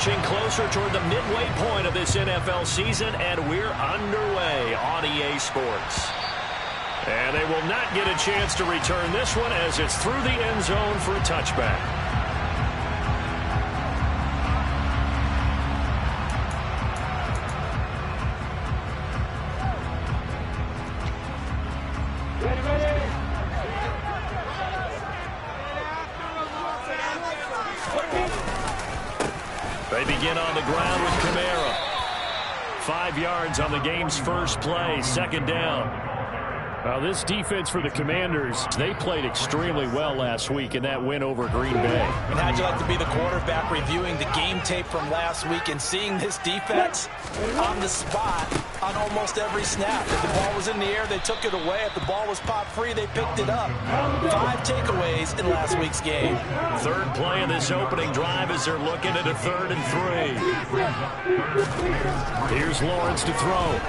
inching closer toward the midway point of this NFL season, and we're underway on EA Sports. And they will not get a chance to return this one as it's through the end zone for a touchback. They begin on the ground with Kamara. 5 yards on the game's first play, second down. Well, this defense for the Commanders, they played extremely well last week in that win over Green Bay. And how'd you like to be the quarterback reviewing the game tape from last week and seeing this defense on the spot on almost every snap? If the ball was in the air, they took it away. If the ball was popped free, they picked it up. 5 takeaways in last week's game. Third play of this opening drive as they're looking at a 3rd and 3. Here's Lawrence to throw.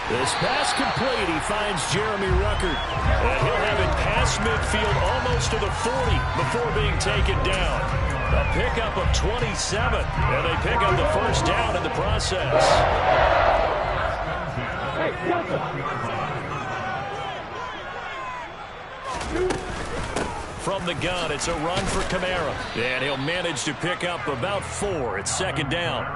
This pass complete. He finds Jeremy Ruckert. And he'll have it past midfield almost to the 40 before being taken down. A pickup of 27. And they pick up the first down in the process. From the gun, it's a run for Kamara. And he'll manage to pick up about 4. It's second down.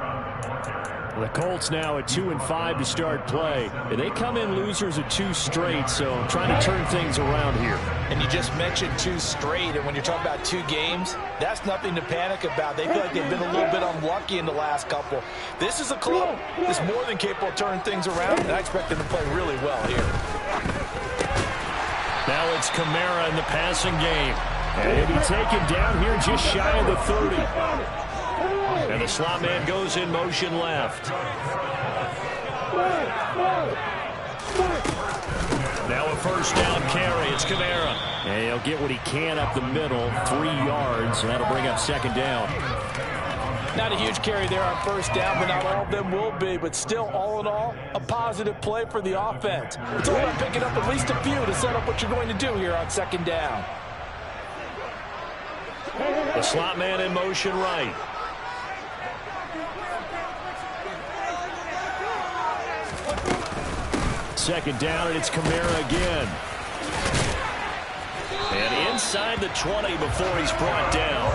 The Colts now at 2-5 to start play. And they come in losers of 2 straight, so trying to turn things around here. And you just mentioned 2 straight, and when you're talking about 2 games, that's nothing to panic about. They feel like they've been a little bit unlucky in the last couple. This is a club that's more than capable of turning things around, and I expect them to play really well here. Now it's Kamara in the passing game. And he'll be taken down here just shy of the 30. And the slot man goes in motion left. Now a first down carry. It's Kamara. And he'll get what he can up the middle. 3 yards. And that'll bring up second down. Not a huge carry there on first down, but not all of them will be. But still, all in all, a positive play for the offense. It's all about picking up at least a few to set up what you're going to do here on second down. The slot man in motion right. Second down, and it's Kamara again. And inside the 20 before he's brought down.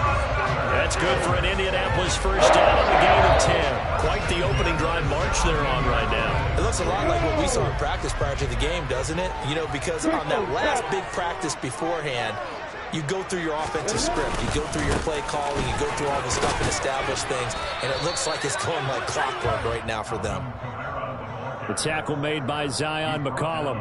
That's good for an Indianapolis first down in the game of 10. Quite the opening drive march they're on right now. It looks a lot like what we saw in practice prior to the game, doesn't it? You know, because on that last big practice beforehand, you go through your offensive script. You go through your play calling. You go through all the stuff and establish things. And it looks like it's going like clockwork right now for them. The tackle made by Zion McCollum.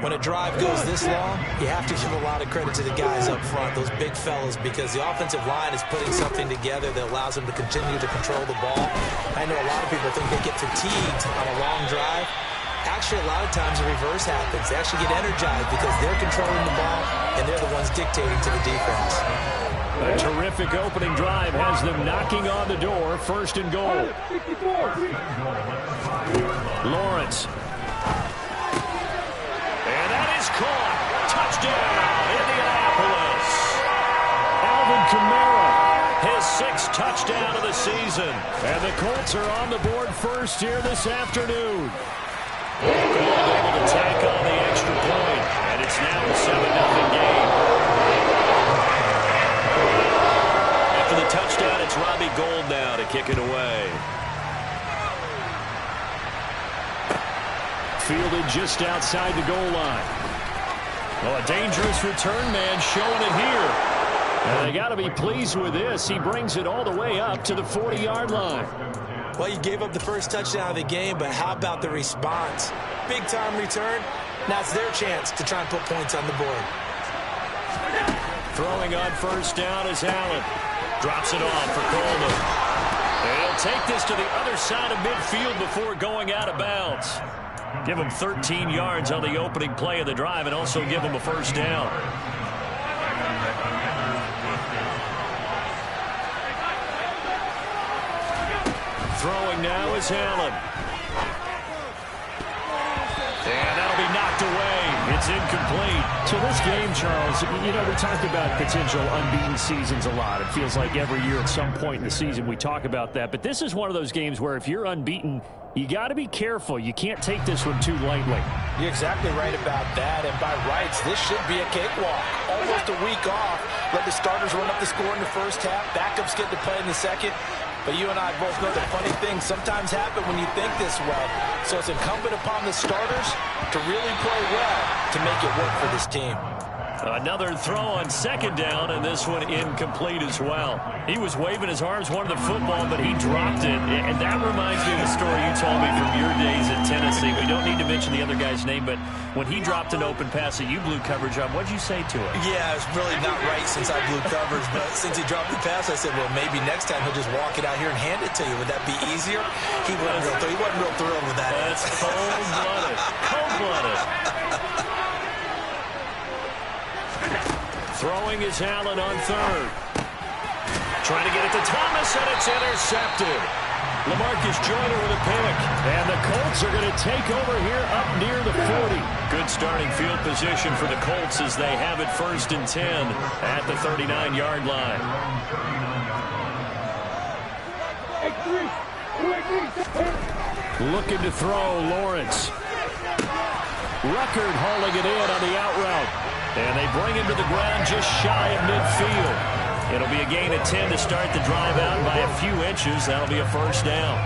When a drive goes this long, you have to give a lot of credit to the guys up front, those big fellas, because the offensive line is putting something together that allows them to continue to control the ball. I know a lot of people think they get fatigued on a long drive. Actually, a lot of times the reverse happens. They actually get energized because they're controlling the ball, and they're the ones dictating to the defense. A terrific opening drive has them knocking on the door. First and goal. Lawrence. And that is caught. Touchdown, Indianapolis. Alvin Kamara, his 6th touchdown of the season. And the Colts are on the board first here this afternoon. Gold able to tack on the extra point. And it's now a 7-0 game. After the touchdown, it's Robbie Gould now to kick it away. Fielded just outside the goal line. Well, a dangerous return man showing it here. And they got to be pleased with this. He brings it all the way up to the 40-yard line. Well, you gave up the first touchdown of the game, but how about the response? Big-time return. Now it's their chance to try and put points on the board. Throwing on first down is Allen. Drops it off for Coleman. And he'll take this to the other side of midfield before going out of bounds. Give him 13 yards on the opening play of the drive and also give him a first down. Throwing now is Allen. And that'll be knocked away. It's incomplete. So this game, Charles, you know, we talked about potential unbeaten seasons a lot. It feels like every year at some point in the season we talk about that. But this is one of those games where if you're unbeaten, you got to be careful. You can't take this one too lightly. You're exactly right about that. And by rights, this should be a cakewalk. Almost a week off. Let the starters run up the score in the first half. Backups get to play in the second. But you and I both know that funny things sometimes happen when you think this way. So it's incumbent upon the starters to really play well to make it work for this team. Another throw on second down, and this one incomplete as well. He was waving his arms, wanted the football, but he dropped it. And that reminds me of the story you told me from your days at Tennessee. We don't need to mention the other guy's name, but when he dropped an open pass that you blew coverage on, what'd you say to him? Yeah, it's really not right since I blew coverage, but since he dropped the pass, I said, well, maybe next time he'll just walk it out here and hand it to you. Would that be easier? He wasn't real thrilled with that. That's cold-blooded. Cold-blooded. Throwing is Allen on third. Trying to get it to Thomas, and it's intercepted. LaMarcus Joyner with a pick. And the Colts are going to take over here up near the 40. Good starting field position for the Colts as they have it 1st and 10 at the 39-yard line. Looking to throw, Lawrence. Ruckert hauling it in on the out route. And they bring him to the ground just shy of midfield. It'll be a gain of 10 to start the drive out by a few inches. That'll be a first down.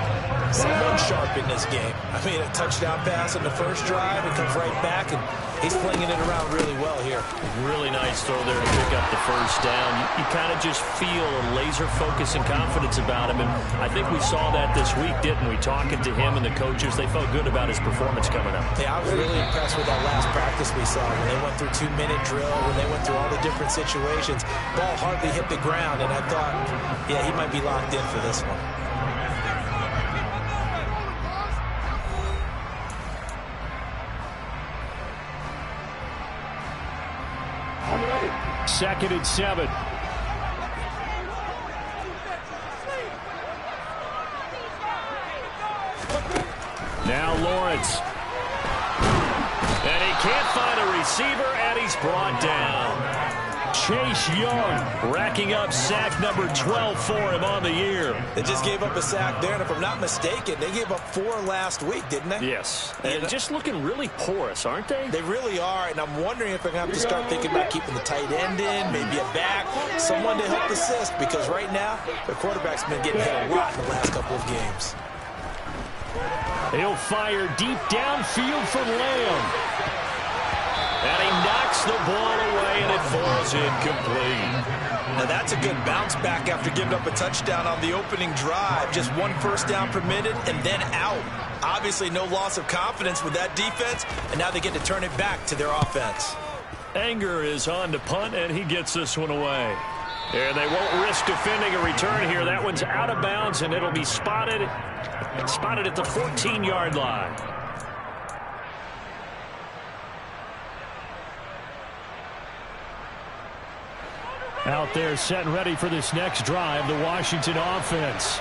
Someone sharp in this game. I mean, a touchdown pass in the first drive. It comes right back, and he's flinging it around really well here. Really nice throw there to pick up the first down. You kind of just feel a laser focus and confidence about him. And I think we saw that this week, didn't we? Talking to him and the coaches, they felt good about his performance coming up. Yeah, I was really impressed with that last practice we saw when they went through 2-minute drill, when they went through all the different situations. Ball hardly hit the ground, and I thought, yeah, he might be locked in for this one. Second and 7. Now Lawrence. And he can't find a receiver, and he's brought down. Chase Young racking up sack number 12 for him on the year. They just gave up a sack there, and if I'm not mistaken, they gave up 4 last week, didn't they? Yes. And just looking really porous, aren't they? They really are, and I'm wondering if they're going to have to start thinking about keeping the tight end in, maybe a back, someone to help assist, because right now, their quarterback's been getting hit a lot in the last couple of games. He'll fire deep downfield from Lamb. And he knocks the ball away, and it falls incomplete. Now that's a good bounce back after giving up a touchdown on the opening drive. Just 1 first down permitted and then out. Obviously no loss of confidence with that defense, and now they get to turn it back to their offense. Anger is on to punt, and he gets this one away. And they won't risk defending a return here. That one's out of bounds, and it'll be spotted at the 14-yard line. Out there set and ready for this next drive, the Washington offense.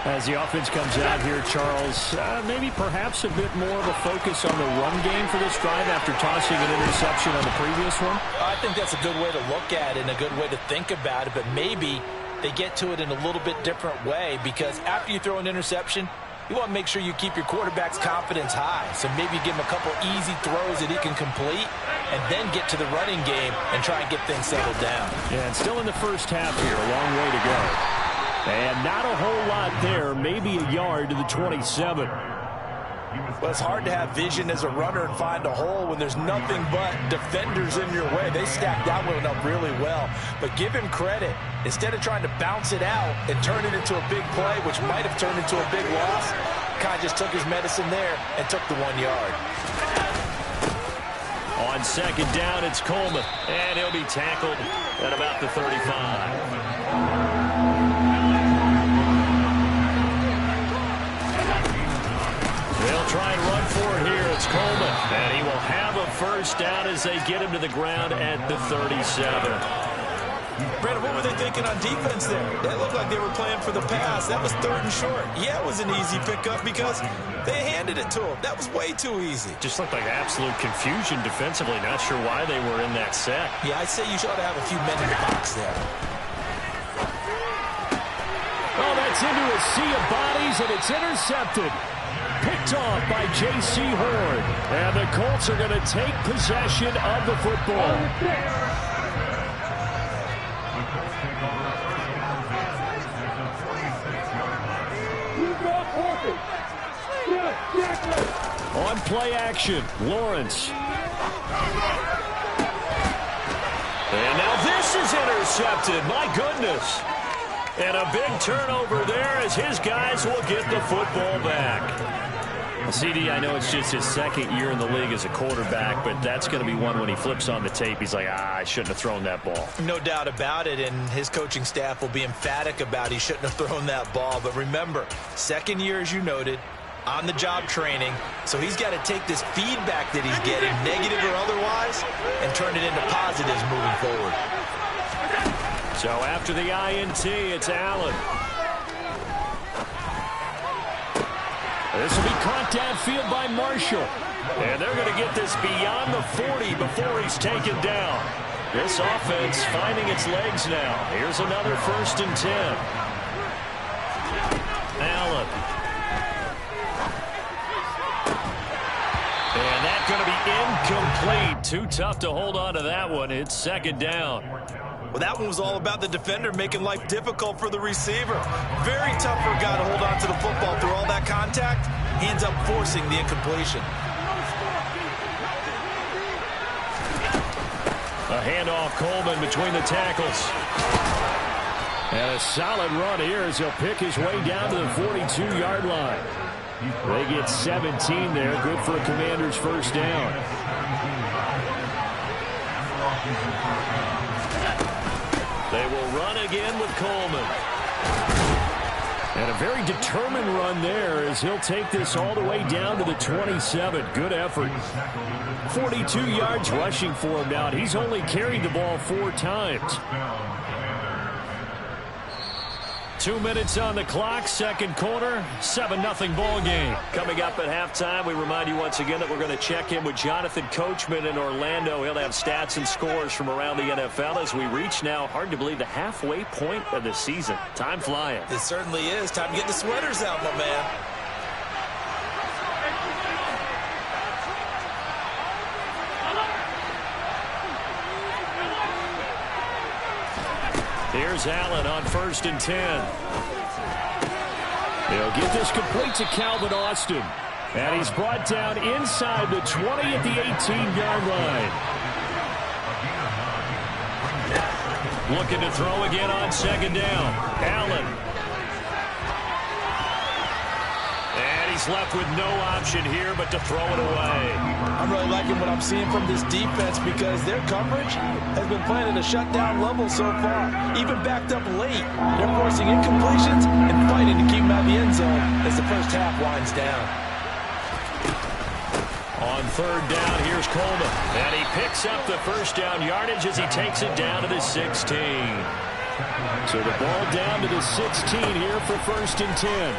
As the offense comes out here, Charles, maybe perhaps a bit more of a focus on the run game for this drive after tossing an interception on the previous one? I think that's a good way to look at it and a good way to think about it, but maybe they get to it in a little bit different way, because after you throw an interception, you want to make sure you keep your quarterback's confidence high. So maybe give him a couple easy throws that he can complete and then get to the running game and try and get things settled down. Yeah, and still in the first half here, a long way to go. And not a whole lot there, maybe a yard to the 27. Well, it's hard to have vision as a runner and find a hole when there's nothing but defenders in your way. They stacked that one up really well. But give him credit. Instead of trying to bounce it out and turn it into a big play, which might have turned into a big loss, kind of just took his medicine there and took the 1 yard. On second down, it's Coleman. And he'll be tackled at about the 35. They'll try and run for it here. It's Coleman. And he will have a first down as they get him to the ground at the 37. Brandon, what were they thinking on defense there? That looked like they were playing for the pass. That was 3rd and short. Yeah, it was an easy pickup because they handed it to him. That was way too easy. Just looked like absolute confusion defensively. Not sure why they were in that set. Yeah, I'd say you ought to have a few men in the box there. Oh, that's into a sea of bodies, and it's intercepted. Picked off by J.C. Horn. And the Colts are going to take possession of the football. On play action, Lawrence. And now this is intercepted. My goodness. And a big turnover there as his guys will get the football back. CD, I know it's just his 2nd year in the league as a quarterback, but that's going to be one when he flips on the tape. He's like, I shouldn't have thrown that ball. No doubt about it, and his coaching staff will be emphatic about he shouldn't have thrown that ball. But remember, 2nd year, as you noted, on-the-job training, so he's got to take this feedback that he's getting, negative or otherwise, and turn it into positives moving forward. So after the INT, it's Allen. This will be caught downfield by Marshall. And they're going to get this beyond the 40 before he's taken down. This offense finding its legs now. Here's another 1st and 10. Allen. And that's going to be incomplete. Too tough to hold on to that one. It's 2nd down. Well, that one was all about the defender making life difficult for the receiver. Very tough for a guy to hold on to the football through all that contact. He ends up forcing the incompletion. A handoff, Coleman between the tackles. And a solid run here as he'll pick his way down to the 42-yard line. They get 17 there. Good for a Commander's 1st down. They will run again with Coleman. And a very determined run there as he'll take this all the way down to the 27. Good effort. 42 yards rushing for him now. He's only carried the ball 4 times. 2 minutes on the clock, 2nd quarter, 7-0 ball game. Coming up at halftime, we remind you once again that we're going to check in with Jonathan Coachman in Orlando. He'll have stats and scores from around the NFL as we reach now, hard to believe, the halfway point of the season. Time flying. It certainly is. Time to get the sweaters out, my man. Here's Allen on 1st and 10. They'll get this complete to Calvin Austin. And he's brought down inside the 20 at the 18-yard line. Looking to throw again on 2nd down. Allen. And he's left with no option here but to throw it away. I'm really liking what I'm seeing from this defense because their coverage has been playing at a shutdown level so far. Even backed up late, they're forcing incompletions and fighting to keep them out of the end zone as the first half winds down. On 3rd down, here's Coleman. And he picks up the 1st down yardage as he takes it down to the 16. So the ball down to the 16 here for 1st and 10.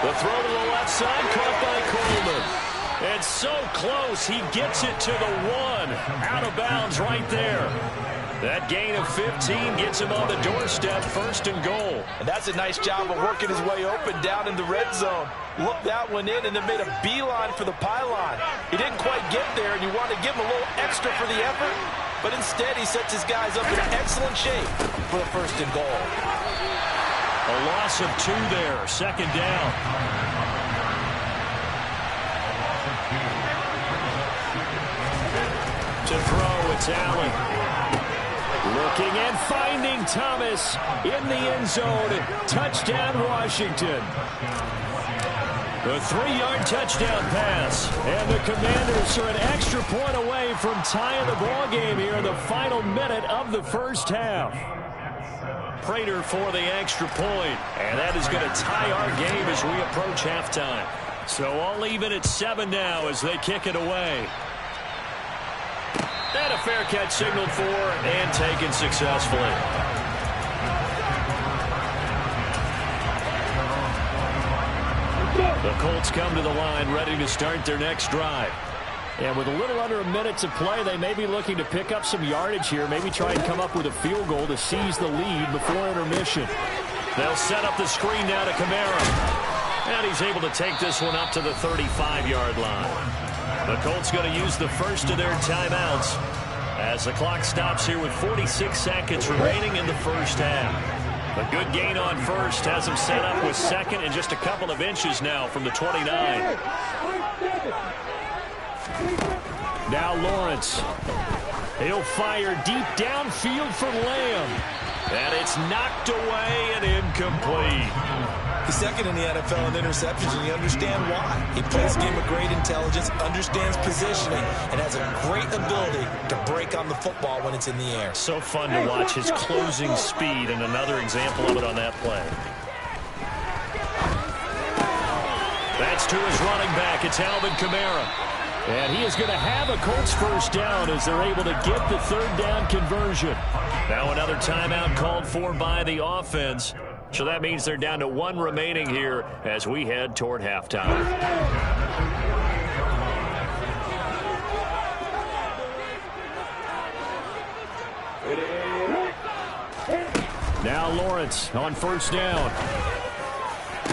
The throw to the left side, caught by Coleman. And so close, he gets it to the 1. Out of bounds right there. That gain of 15 gets him on the doorstep, 1st and goal. And that's a nice job of working his way open down in the red zone. Looked that one in and then made a beeline for the pylon. He didn't quite get there, and you want to give him a little extra for the effort. But instead, he sets his guys up in excellent shape for the 1st and goal. A loss of 2 there, 2nd down. To throw, it's Allen. Looking and finding Thomas in the end zone. Touchdown, Washington. The 3-yard touchdown pass. And the Commanders are an extra point away from tying the ball game here in the final minute of the 1st half. Prater for the extra point, and that is going to tie our game as we approach halftime. So all even at 7 now as they kick it away. And a fair catch signaled for and taken successfully. The Colts come to the line ready to start their next drive. And with a little under a minute to play, they may be looking to pick up some yardage here, maybe try and come up with a field goal to seize the lead before intermission. They'll set up the screen now to Kamara. And he's able to take this one up to the 35-yard line. The Colts going to use the first of their timeouts as the clock stops here with 46 seconds remaining in the first half. A good gain on first has him set up with second and just a couple of inches now from the 29. Now Lawrence. He'll fire deep downfield for Lamb. And it's knocked away and incomplete. He's second in the NFL in interceptions, and you understand why. He plays a game of great intelligence, understands positioning, and has a great ability to break on the football when it's in the air. So fun to watch his closing speed, and another example of it on that play. That's to his running back. It's Alvin Kamara. And he is going to have a Colts first down as they're able to get the third down conversion. Now another timeout called for by the offense. So that means they're down to one remaining here as we head toward halftime. Now Lawrence on first down.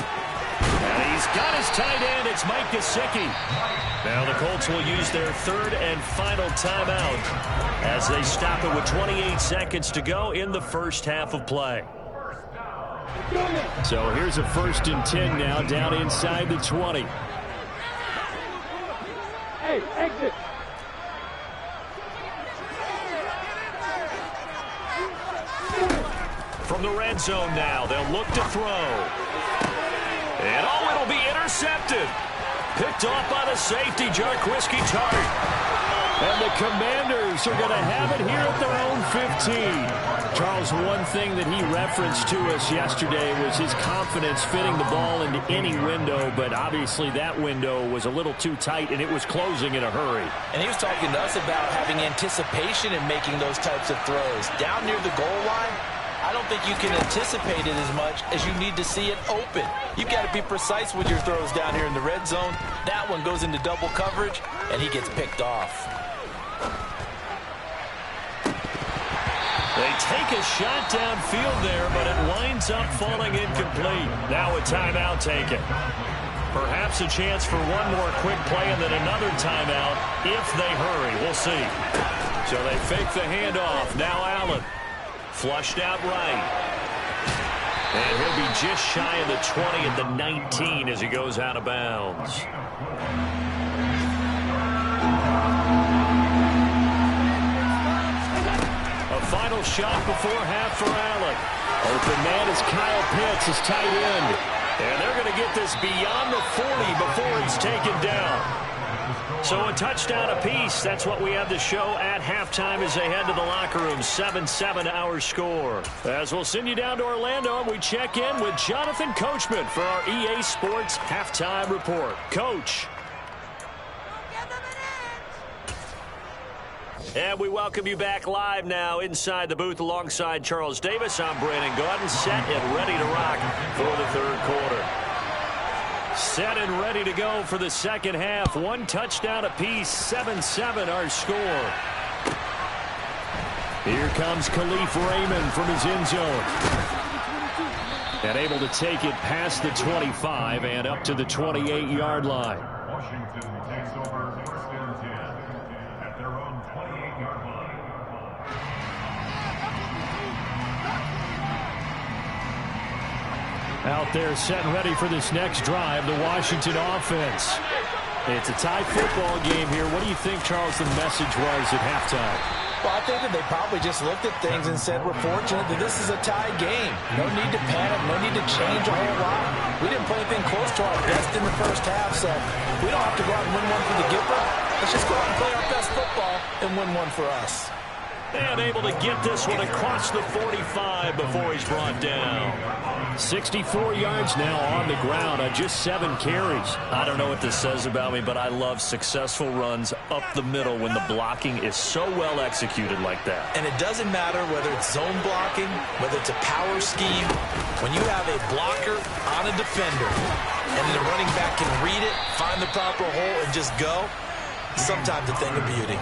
And he's got his tight end. It's Mike Gesicki. Now the Colts will use their third and final timeout as they stop it with 28 seconds to go in the first half of play. So here's a 1st and 10 now down inside the 20. Hey, exit. From the red zone now, they'll look to throw. And oh, it'll be intercepted. Picked off by the safety, Jarquiski Tart. And the Commanders are going to have it here at their own 15. Charles, one thing that he referenced to us yesterday was his confidence fitting the ball into any window, but obviously that window was a little too tight, and it was closing in a hurry. And he was talking to us about having anticipation in making those types of throws. Down near the goal line, I don't think you can anticipate it as much as you need to see it open. You've got to be precise with your throws down here in the red zone. That one goes into double coverage, and he gets picked off. They take a shot downfield there, but it winds up falling incomplete. Now a timeout taken. Perhaps a chance for one more quick play and then another timeout if they hurry. We'll see. So they fake the handoff. Now Allen. Flushed out right. And he'll be just shy of the 20 at the 19 as he goes out of bounds. A final shot before half for Allen. Open man is Kyle Pitts, his tight end. And they're going to get this beyond the 40 before it's taken down. So a touchdown apiece. That's what we have to show at halftime as they head to the locker room. 7-7 our score. As we'll send you down to Orlando, and we check in with Jonathan Coachman for our EA Sports Halftime Report. Coach. And we welcome you back live now inside the booth alongside Charles Davis. I'm Brandon Gaudin, set and ready to rock for the third quarter. Set and ready to go for the second half. One touchdown apiece, 7-7 our score. Here comes Khalif Raymond from his end zone. And able to take it past the 25 and up to the 28-yard line. Washington takes over first and 10 at their own 28-yard line. Out there set and ready for this next drive, the Washington offense. It's a tie football game here. What do you think, Charles, the message was at halftime? Well, I think that they probably just looked at things and said, we're fortunate that this is a tie game. No need to panic, no need to change a whole lot. We didn't play anything close to our best in the first half, so we don't have to go out and win one for the giver. Let's just go out and play our best football and win one for us. And able to get this one across the 45 before he's brought down. 64 yards now on the ground on just 7 carries. I don't know what this says about me, but I love successful runs up the middle when the blocking is so well executed like that. And it doesn't matter whether it's zone blocking, whether it's a power scheme. When you have a blocker on a defender and the running back can read it, find the proper hole, and just go, sometimes a thing of beauty.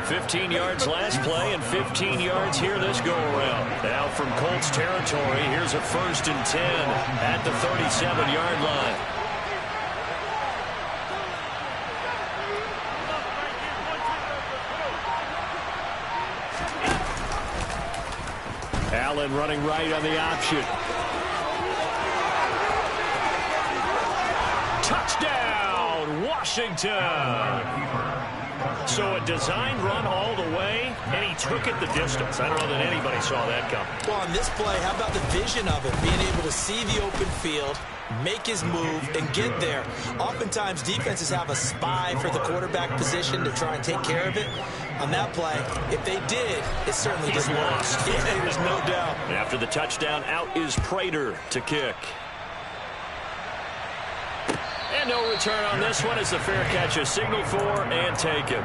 15 yards last play and 15 yards here this go-around. Now from Colts territory, here's a 1st and 10 at the 37-yard line. Allen running right on the option. Touchdown, Washington! So a designed run all the way, and he took it the distance. I don't know that anybody saw that coming. Well, on this play, how about the vision of it? Being able to see the open field, make his move, and get there. Oftentimes, defenses have a spy for the quarterback position to try and take care of it. On that play, if they did, it certainly He's didn't lost. work. Yeah, there's no doubt. After the touchdown, out is Prater to kick. And no return on this one as the fair catch is signaled for and taken.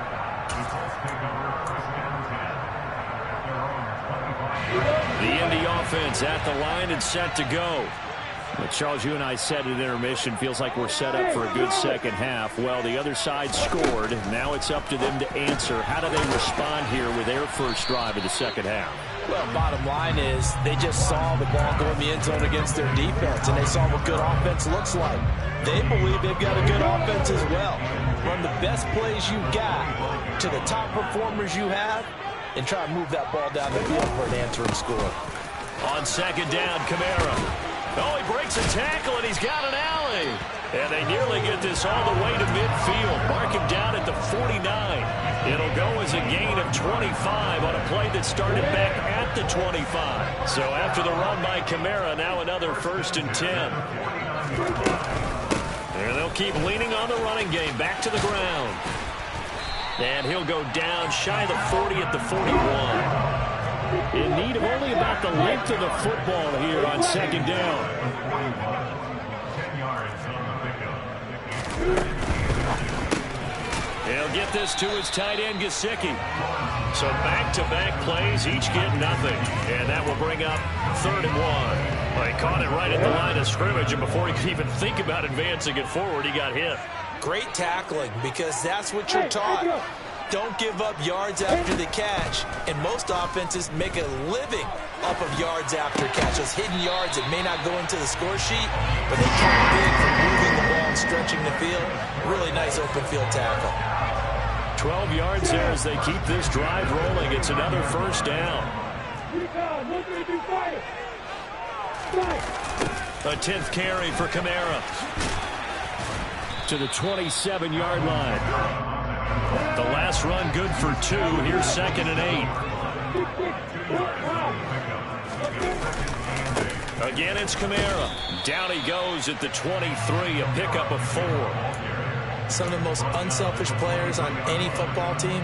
The Indy offense at the line and set to go. Well, Charles, you and I said at intermission, feels like we're set up for a good second half. Well, the other side scored. Now it's up to them to answer. How do they respond here with their first drive of the second half? Well, bottom line is they just saw the ball go in the end zone against their defense, and they saw what good offense looks like. They believe they've got a good offense as well. Run the best plays you got to the top performers you have, and try to move that ball down the field for an answering score. On second down, Kamara. Oh, he breaks a tackle, and he's got an alley. And they nearly get this all the way to midfield. Mark him down at the 49. It'll go as a gain of 25 on a play that started back at the 25. So after the run by Kamara, now another 1st and 10. And they'll keep leaning on the running game. Back to the ground. And he'll go down shy of the 40 at the 41. In need of only about the length of the football here on second down. 10 yards on the pickup. He'll get this to his tight end, Gesicki. So back-to-back plays, each get nothing. And that will bring up 3rd and 1. Well, he caught it right at the line of scrimmage, and before he could even think about advancing it forward, he got hit. Great tackling, because that's what you're taught. Don't give up yards after the catch. And most offenses make a living up of yards after catch. Those hidden yards that may not go into the score sheet, but they come big from moving the ball and stretching the field. Really nice open field tackle. 12 yards there as they keep this drive rolling. It's another 1st down. A 10th carry for Kamara. To the 27-yard line. The last run good for 2. Here's 2nd and 8. Again, it's Kamara. Down he goes at the 23, a pickup of 4. Some of the most unselfish players on any football team,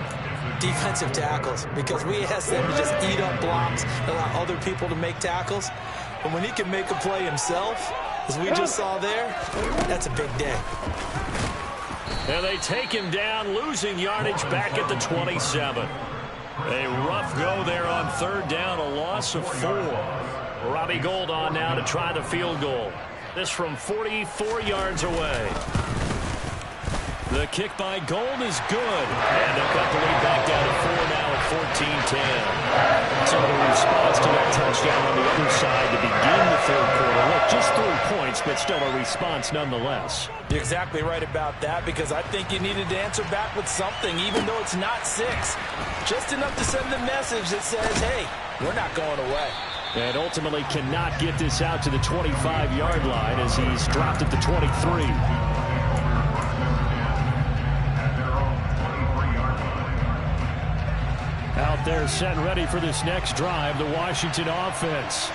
defensive tackles, because we ask them to just eat up blocks and allow other people to make tackles. But when he can make a play himself, as we just saw there, that's a big day. And they take him down, losing yardage back at the 27. A rough go there on 3rd down, a loss of 4. Robbie Gould on now to try the field goal. This from 44 yards away. The kick by Gould is good. And they'll cut the lead back down to 4 now at 14-10. So the response to that touchdown on the other side to begin the 3rd quarter. Look, just 3 points, but still a response nonetheless. You're exactly right about that, because I think you needed to answer back with something, even though it's not 6. Just enough to send a message that says, hey, we're not going away. And ultimately cannot get this out to the 25-yard line as he's dropped at the 23. Out there set and ready for this next drive, the Washington offense.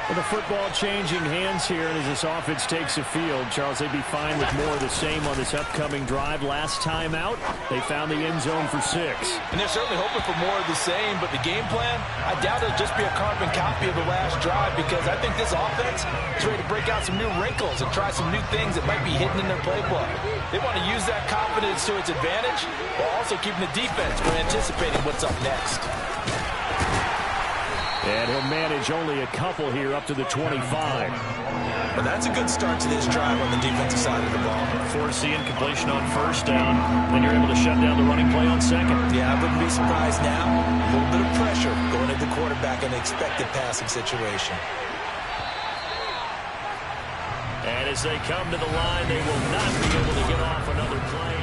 With the football changing hands here, and as this offense takes the field, Charles, they'd be fine with more of the same on this upcoming drive. Last time out, they found the end zone for 6. And they're certainly hoping for more of the same, but the game plan, I doubt it'll just be a carbon copy of the last drive, because I think this offense is ready to break out some new wrinkles and try some new things that might be hidden in their playbook. They want to use that confidence to its advantage while also keeping the defense from anticipating what's up next. And he'll manage only a couple here up to the 25. But that's a good start to this drive on the defensive side of the ball. Force the incompletion on first down. Then you're able to shut down the running play on second. Yeah, I wouldn't be surprised now. A little bit of pressure going at the quarterback in the expected passing situation. And as they come to the line, they will not be able to get off another play.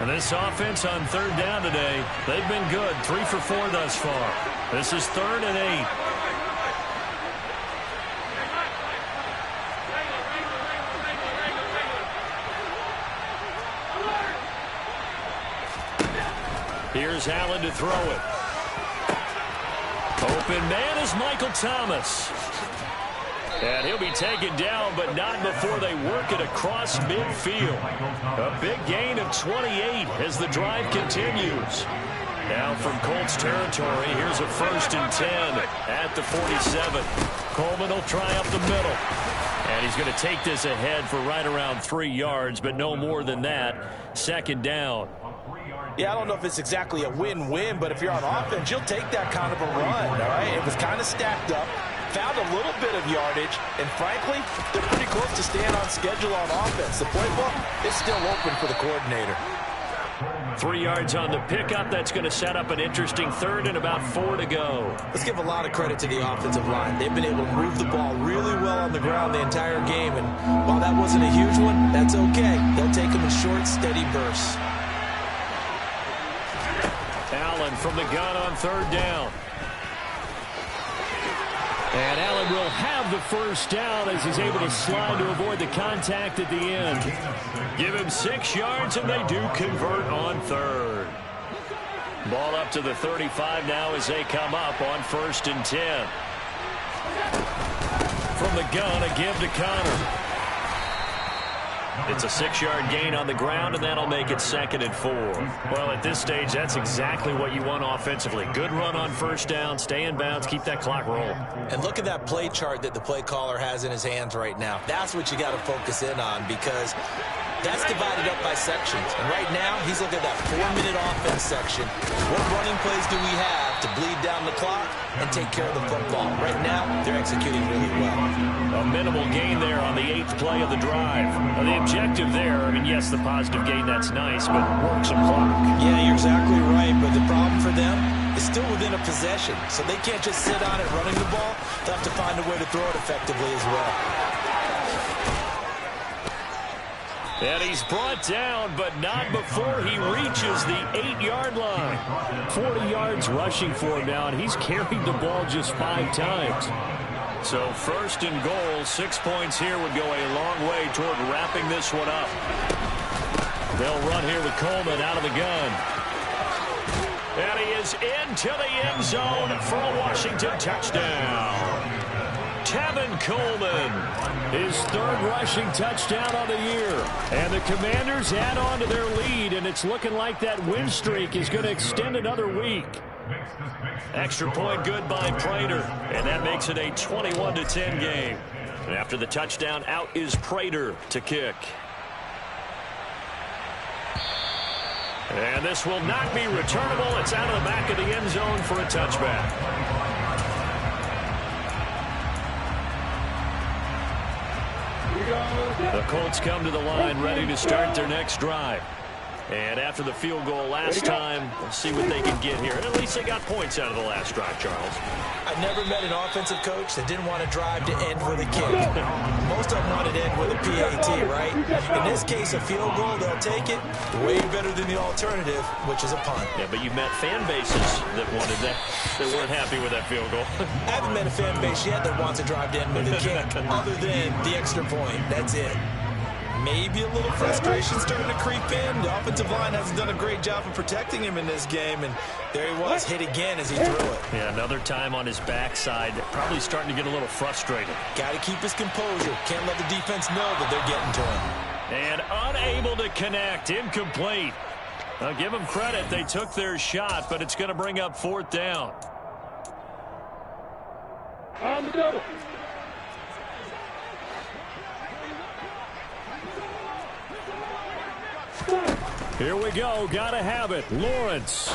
And this offense on third down today, they've been good. 3 for 4 thus far. This is 3rd and 8. Here's Allen to throw it. Open man is Michael Thomas. And he'll be taken down, but not before they work it across midfield. A big gain of 28 as the drive continues. Now from Colts territory, here's a 1st and 10 at the 47. Coleman will try up the middle. And he's going to take this ahead for right around 3 yards, but no more than that. 2nd down. Yeah, I don't know if it's exactly a win-win, but if you're on offense, you'll take that kind of a run, all right? It was kind of stacked up. Found a little bit of yardage, and frankly, they're pretty close to staying on schedule on offense. The playbook is still open for the coordinator. 3 yards on the pickup. That's going to set up an interesting 3rd and about 4 to go. Let's give a lot of credit to the offensive line. They've been able to move the ball really well on the ground the entire game, and while that wasn't a huge one, that's okay. They'll take them in short, steady bursts. Allen from the gun on 3rd down. And Allen will have the 1st down as he's able to slide to avoid the contact at the end. Give him 6 yards, and they do convert on 3rd. Ball up to the 35 now as they come up on 1st and 10. From the gun, a give to Connor. It's a 6-yard gain on the ground, and that'll make it 2nd and 4. Well, at this stage, that's exactly what you want offensively. Good run on 1st down, stay in bounds, keep that clock rolling. And look at that play chart that the play caller has in his hands right now. That's what you got to focus in on, because that's divided up by sections. And right now, he's looking at that 4-minute offense section. What running plays do we have to bleed down the clock and take care of the football? Right now, they're executing really well. A minimal gain there on the 8th play of the drive. Now, the objective there, I mean, yes, the positive gain, that's nice, but work some clock. Yeah, you're exactly right, but the problem for them is still within a possession, so they can't just sit on it running the ball. They'll have to find a way to throw it effectively as well. And he's brought down, but not before he reaches the 8-yard line. 40 yards rushing for him now, and he's carried the ball just 5 times. So 1st and goal, 6 points here would go a long way toward wrapping this one up. They'll run here with Coleman out of the gun. And he is into the end zone for a Washington touchdown. Tevin Coleman, his 3rd rushing touchdown on the year. And the Commanders add on to their lead, and it's looking like that win streak is going to extend another week. Extra point good by Prater, and that makes it a 21-10 game. And after the touchdown, out is Prater to kick. And this will not be returnable. It's out of the back of the end zone for a touchback. The Colts come to the line ready to start their next drive. And after the field goal last time, we'll see what they can get here. And at least they got points out of the last drive, Charles. I never met an offensive coach that didn't want to drive to end with a kick. Most of them wanted to end with a PAT, right? In this case, a field goal, they'll take it way better than the alternative, which is a punt. Yeah, but you met fan bases that wanted that, that weren't happy with that field goal. I haven't met a fan base yet that wants to drive to end with a kick, other than the extra point. That's it. Maybe a little frustration starting to creep in. The offensive line hasn't done a great job of protecting him in this game, and there he was, hit again as he threw it. Yeah, another time on his backside, probably starting to get a little frustrated. Got to keep his composure. Can't let the defense know that they're getting to him. And unable to connect, incomplete. I'll give them credit, they took their shot, but it's going to bring up 4th down. On the double. Here we go. Got to have it. Lawrence.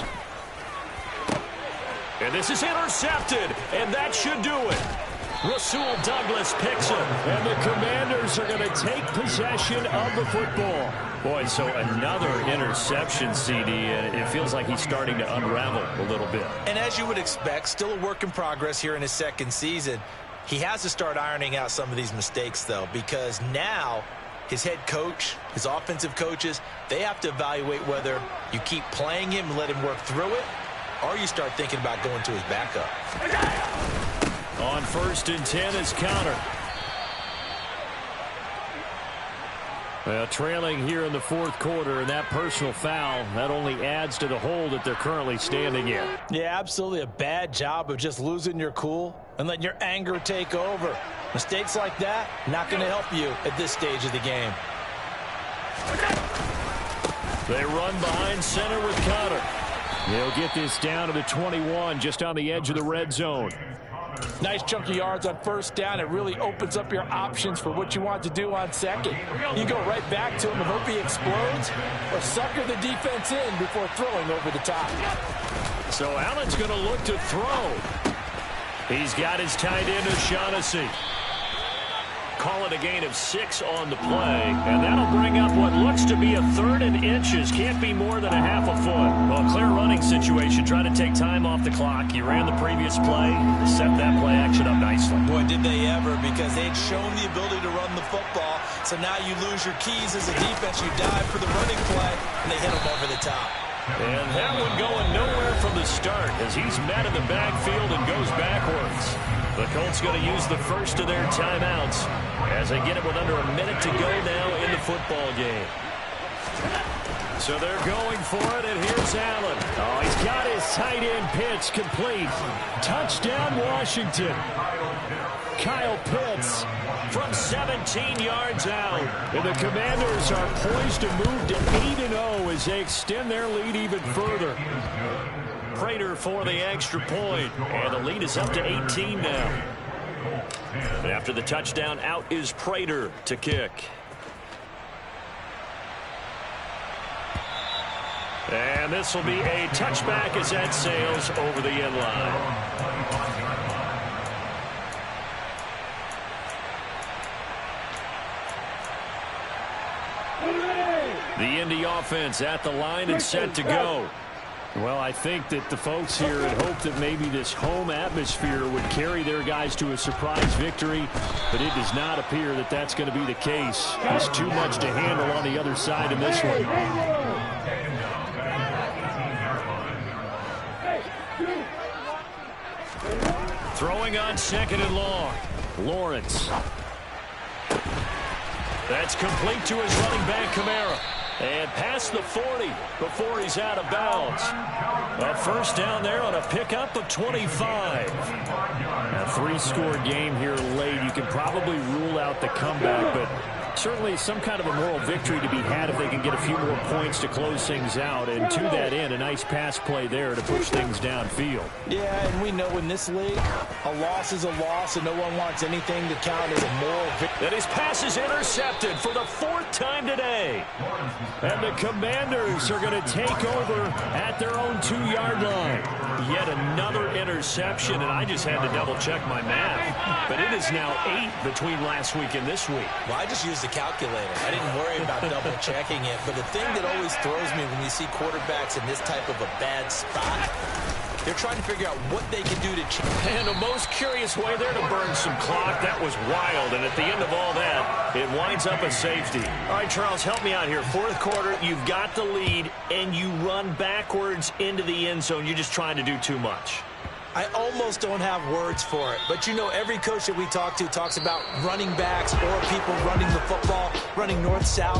And this is intercepted. And that should do it. Rasul Douglas picks it. And the Commanders are going to take possession of the football. Boy, so another interception, CD. And it feels like he's starting to unravel a little bit. And as you would expect, still a work in progress here in his second season. He has to start ironing out some of these mistakes, though, because now his head coach, his offensive coaches, they have to evaluate whether you keep playing him and let him work through it, or you start thinking about going to his backup. On 1st and 10 is Connor. Well, trailing here in the 4th quarter, and that personal foul, that only adds to the hole that they're currently standing in. Yeah, absolutely a bad job of just losing your cool and letting your anger take over. Mistakes like that, not going to help you at this stage of the game. They run behind center with Connor. They'll get this down to the 21, just on the edge of the red zone. Nice chunk of yards on 1st down. It really opens up your options for what you want to do on 2nd. You go right back to him and hope he explodes, or sucker the defense in before throwing over the top. So Allen's going to look to throw. He's got his tight end, O'Shaughnessy. Call it a gain of 6 on the play, and that'll bring up what looks to be a 3rd and inches. Can't be more than a half a foot. Well, clear running situation, trying to take time off the clock. You ran the previous play, set that play action up nicely. Boy, did they ever, because they had shown the ability to run the football. So now you lose your keys as a defense. You dive for the running play, and they hit them over the top. And that one going nowhere from the start as he's met in the backfield and goes backwards. The Colts going to use the first of their timeouts as they get it with under a minute to go now in the football game. So they're going for it, and here's Allen. Oh, he's got his tight end pitch complete. Touchdown, Washington. Kyle Pitts from 17 yards out. And the Commanders are poised to move to 8-0 as they extend their lead even further. Prater for the extra point, and the lead is up to 18 now. And after the touchdown, out is Prater to kick. And this will be a touchback as that sails over the end line. The Indy offense at the line and set to go. Well, I think that the folks here had hoped that maybe this home atmosphere would carry their guys to a surprise victory, but it does not appear that that's going to be the case. There's too much to handle on the other side in this one. Throwing on 2nd and long. Lawrence. That's complete to his running back, Kamara. And past the 40 before he's out of bounds. A 1st down there on a pickup of 25. A 3-score game here late. You can probably rule out the comeback, but certainly some kind of a moral victory to be had if they can get a few more points to close things out. And to that end, a nice pass play there to push things downfield. Yeah, and we know in this league, a loss is a loss, and no one wants anything to count as a moral victory. And his pass is intercepted for the 4th time today. And the Commanders are going to take over at their own 2-yard line. Yet another interception, and I just had to double-check my math. But it is now 8 between last week and this week. Well, I just used the calculator. I didn't worry about double-checking it. But the thing that always throws me when you see quarterbacks in this type of a bad spot, they're trying to figure out what they can do to change. And the most curious way there to burn some clock. That was wild. And at the end of all that, it winds up a safety. All right, Charles, help me out here. Fourth quarter, you've got the lead, and you run backwards into the end zone. You're just trying to do too much. I almost don't have words for it. But, you know, every coach that we talk to talks about running backs or people running the football, running north-south.